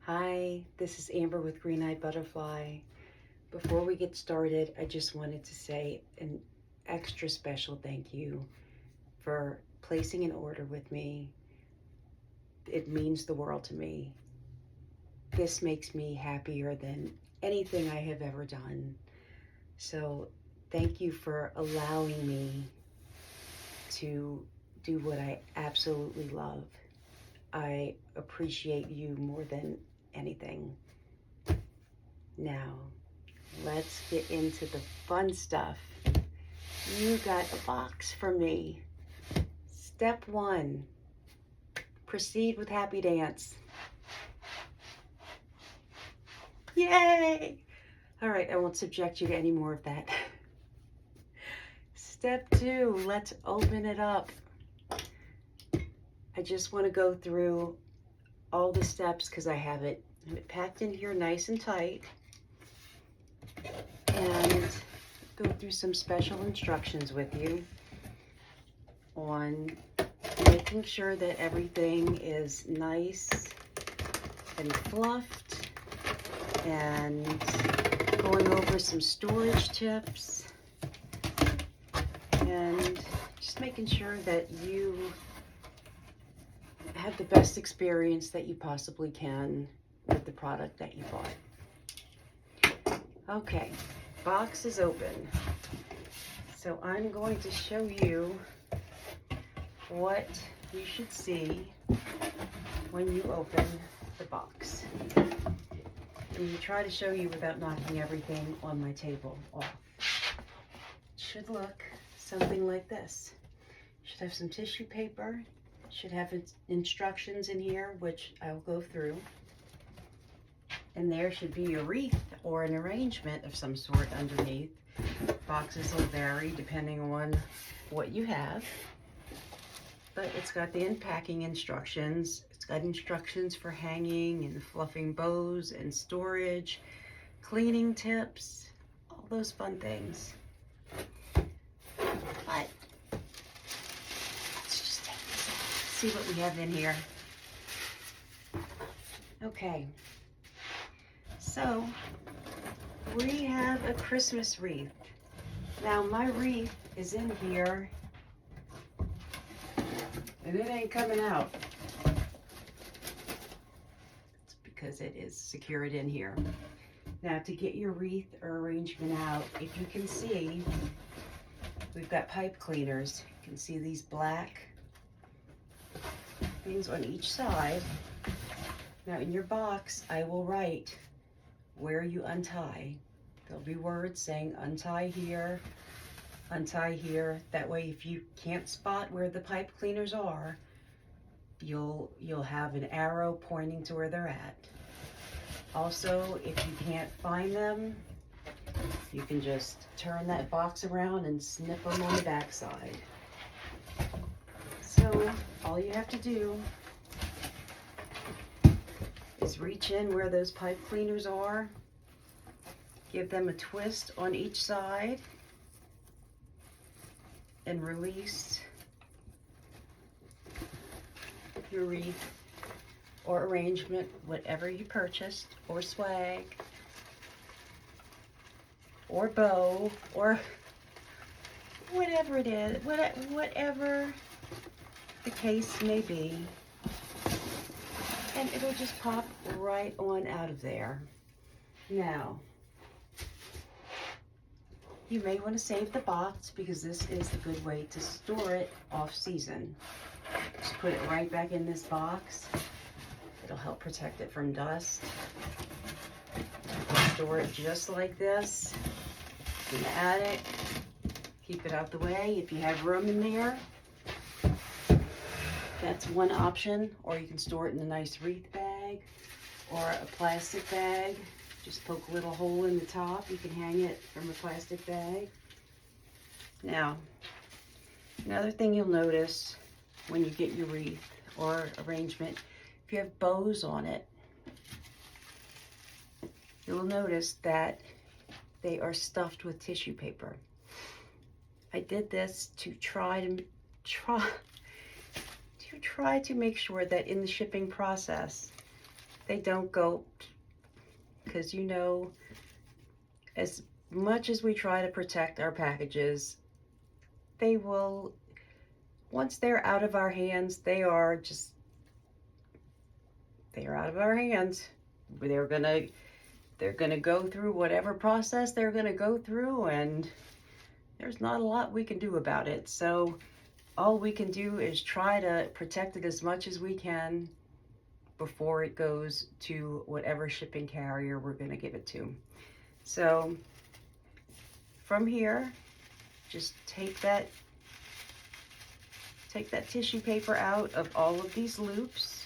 Hi, this is Amber with Green Eyed Butterfly. Before we get started, I just wanted to say an extra special thank you for placing an order with me. It means the world to me. This makes me happier than anything I have ever done. So, thank you for allowing me to do what I absolutely love. I appreciate you more than anything. Now, let's get into the fun stuff. You got a box for me. Step 1, proceed with happy dance. Yay! All right, I won't subject you to any more of that. Step 2, let's open it up. I just want to go through all the steps because I have it packed in here nice and tight, and go through some special instructions with you on making sure that everything is nice and fluffed, and going over some storage tips, and just making sure that you have the best experience that you possibly can with the product that you bought. Okay, box is open. So I'm going to show you what you should see when you open the box. I'm going to try to show you without knocking everything on my table off. It should look something like this. Should have some tissue paper. Should have instructions in here, which I'll go through. And there should be a wreath or an arrangement of some sort underneath. Boxes will vary depending on what you have. But it's got the unpacking instructions. It's got instructions for hanging and fluffing bows and storage, cleaning tips, all those fun things. But let's just take this out, see what we have in here. Okay, so we have a Christmas wreath. Now my wreath is in here and it ain't coming out. It's because it is secured in here. Now to get your wreath or arrangement out, if you can see, we've got pipe cleaners. You can see these black things on each side. Now in your box, I will write where you untie. There'll be words saying untie here, untie here. That way if you can't spot where the pipe cleaners are, you'll have an arrow pointing to where they're at. Also, if you can't find them, you can just turn that box around and snip them on the back side. So all you have to do is reach in where those pipe cleaners are, give them a twist on each side, and release your wreath or arrangement, whatever you purchased, or swag, or bow, or whatever it is, whatever the case may be. And it'll just pop right on out of there. Now, you may want to save the box because this is a good way to store it off season. Just put it right back in this box. It'll help protect it from dust. Store it just like this in the attic. Keep it out the way if you have room in there. That's one option, or you can store it in a nice wreath bag or a plastic bag. Just poke a little hole in the top. You can hang it from a plastic bag. Now, another thing you'll notice when you get your wreath or arrangement, if you have bows on it, you'll notice that they are stuffed with tissue paper. I did this to try to make sure that in the shipping process they don't go, because you know, as much as we try to protect our packages, they will, once they're out of our hands, they are out of our hands. They're gonna go through whatever process they're gonna go through, and there's not a lot we can do about it. So all we can do is try to protect it as much as we can before it goes to whatever shipping carrier we're gonna give it to. So from here, just take that tissue paper out of all of these loops.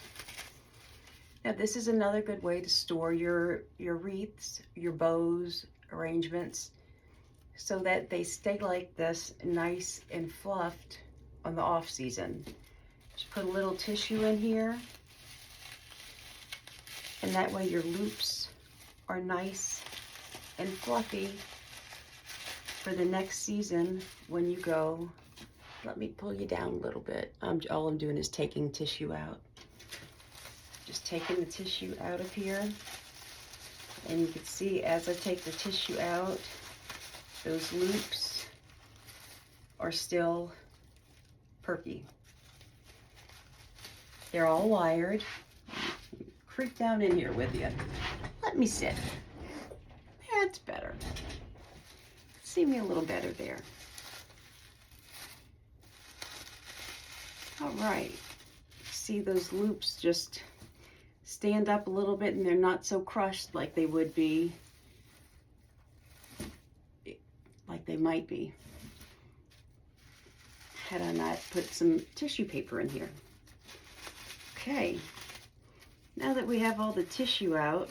Now this is another good way to store your wreaths, your bows, arrangements, so that they stay like this, nice and fluffed on the off season. Just put a little tissue in here, and that way your loops are nice and fluffy for the next season when you go. Let me pull you down a little bit. All I'm doing is taking tissue out. Just taking the tissue out of here. And you can see as I take the tissue out, those loops are still perky. They're all wired. Creep down in here with you. Let me sit. That's better. See me a little better there. All right. See those loops just stand up a little bit, and they're not so crushed like they would be, like they might be had I not put some tissue paper in here. Okay, now that we have all the tissue out,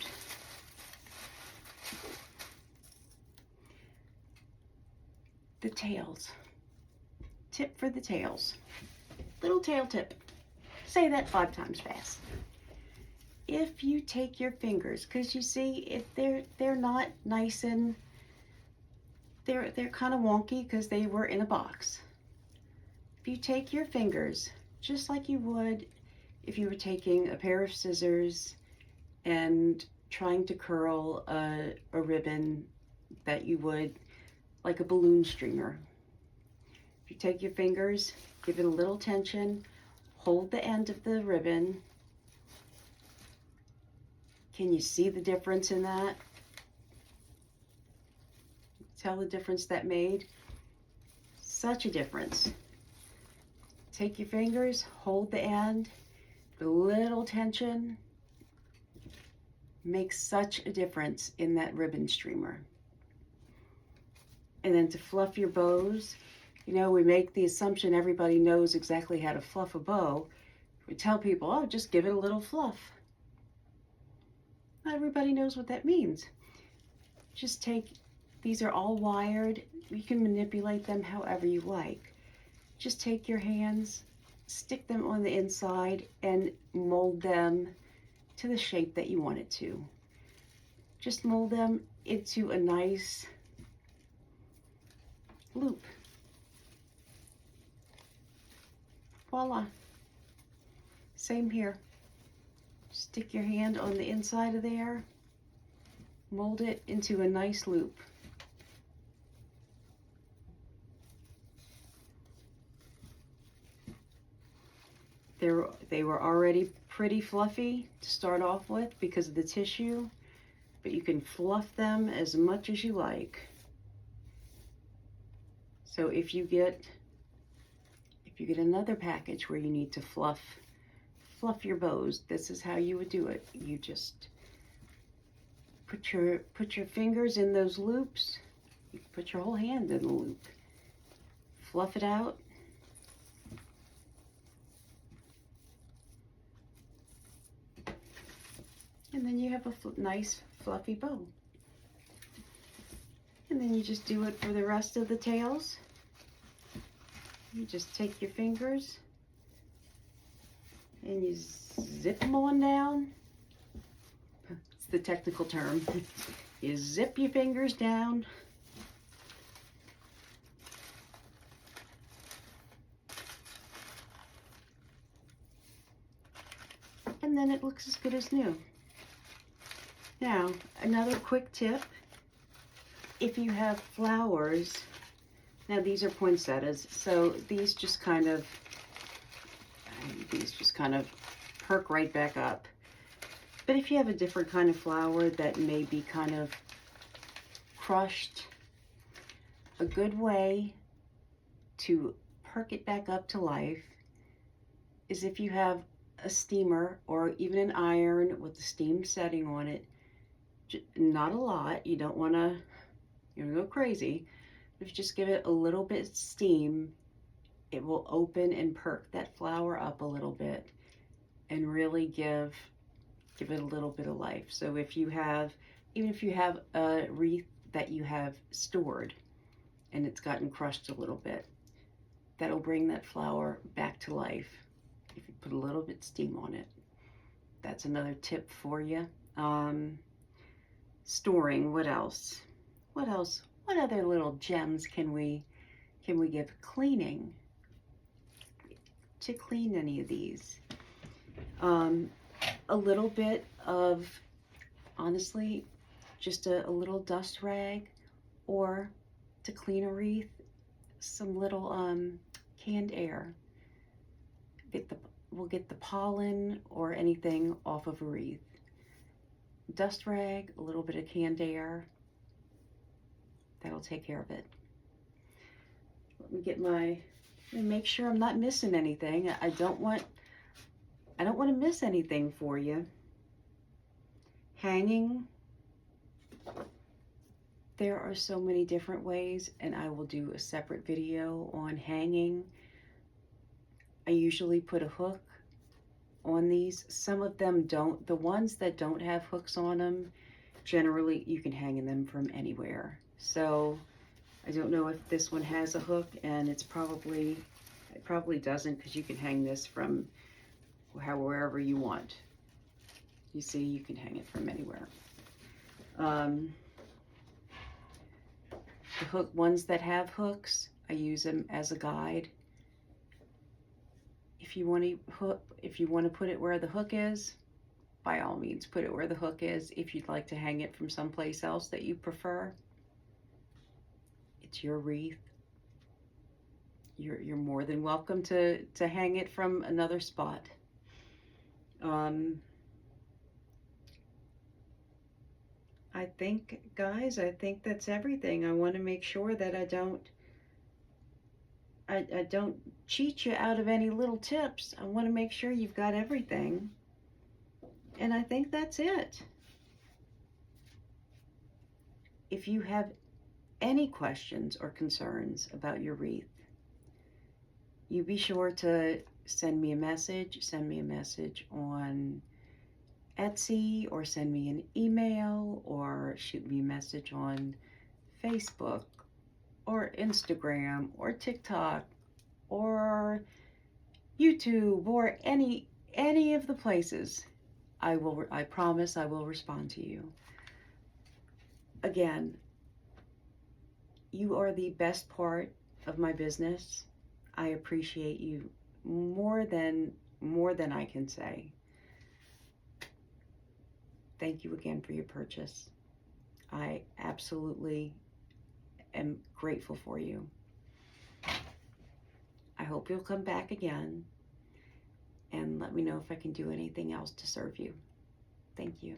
the tails. Tip for the tails. Little tail tip. Say that 5 times fast. If you take your fingers, because you see, if they're not nice and they're kind of wonky because they were in a box. If you take your fingers, just like you would if you were taking a pair of scissors and trying to curl a ribbon that you would, like a balloon streamer. If you take your fingers, give it a little tension, hold the end of the ribbon. Can you see the difference in that? Tell the difference that made? Such a difference. Take your fingers, hold the end, a little tension, makes such a difference in that ribbon streamer. And then to fluff your bows, you know, we make the assumption everybody knows exactly how to fluff a bow. We tell people, oh, just give it a little fluff. Not everybody knows what that means. Just take, these are all wired. You can manipulate them however you like. Just take your hands, stick them on the inside, and mold them to the shape that you want it to. Just mold them into a nice loop. Voila. Same here. Stick your hand on the inside of there, mold it into a nice loop. They were already pretty fluffy to start off with because of the tissue, but you can fluff them as much as you like. So if you get another package where you need to fluff your bows, this is how you would do it. You just put your fingers in those loops. You can put your whole hand in the loop. Fluff it out. And then you have a nice fluffy bow. And then you just do it for the rest of the tails. You just take your fingers and you zip them on down. It's the technical term. You zip your fingers down. And then it looks as good as new. Now, another quick tip, if you have flowers, now these are poinsettias, so these just kind of perk right back up. But if you have a different kind of flower that may be kind of crushed, a good way to perk it back up to life is if you have a steamer or even an iron with the steam setting on it. Not a lot, you don't want to go crazy. If you just give it a little bit of steam, it will open and perk that flower up a little bit and really give it a little bit of life. So if you have, even if you have a wreath that you have stored and it's gotten crushed a little bit, that'll bring that flower back to life if you put a little bit of steam on it. That's another tip for you. Storing, what else? What other little gems can we give? Cleaning. To clean any of these. A little bit of, honestly, just a little dust rag, or to clean a wreath, some little canned air. We'll get the pollen or anything off of a wreath. Dust rag, a little bit of canned air, that'll take care of it. Let me make sure I'm not missing anything. I don't want to miss anything for you. Hanging. There are so many different ways, and I will do a separate video on hanging. I usually put a hook on these. Some of them don't. The ones that don't have hooks on them, generally you can hang them from anywhere. So I don't know if this one has a hook, and it probably doesn't, because you can hang this from wherever you want. You see, you can hang it from anywhere. The hook ones that have hooks, I use them as a guide. If you want to put it where the hook is, by all means, put it where the hook is. If you'd like to hang it from someplace else that you prefer, it's your wreath. You're more than welcome to hang it from another spot. I think, guys, that's everything. I want to make sure that I don't cheat you out of any little tips. I want to make sure you've got everything. And I think that's it. If you have any questions or concerns about your wreath, you be sure to send me a message. Send me a message on Etsy, or send me an email, or shoot me a message on Facebook or Instagram or TikTok or YouTube, or any of the places. I promise I will respond to you. Again, you are the best part of my business. I appreciate you more than I can say. Thank you again for your purchase. I absolutely am grateful for you. I hope you'll come back again and let me know if I can do anything else to serve you. Thank you.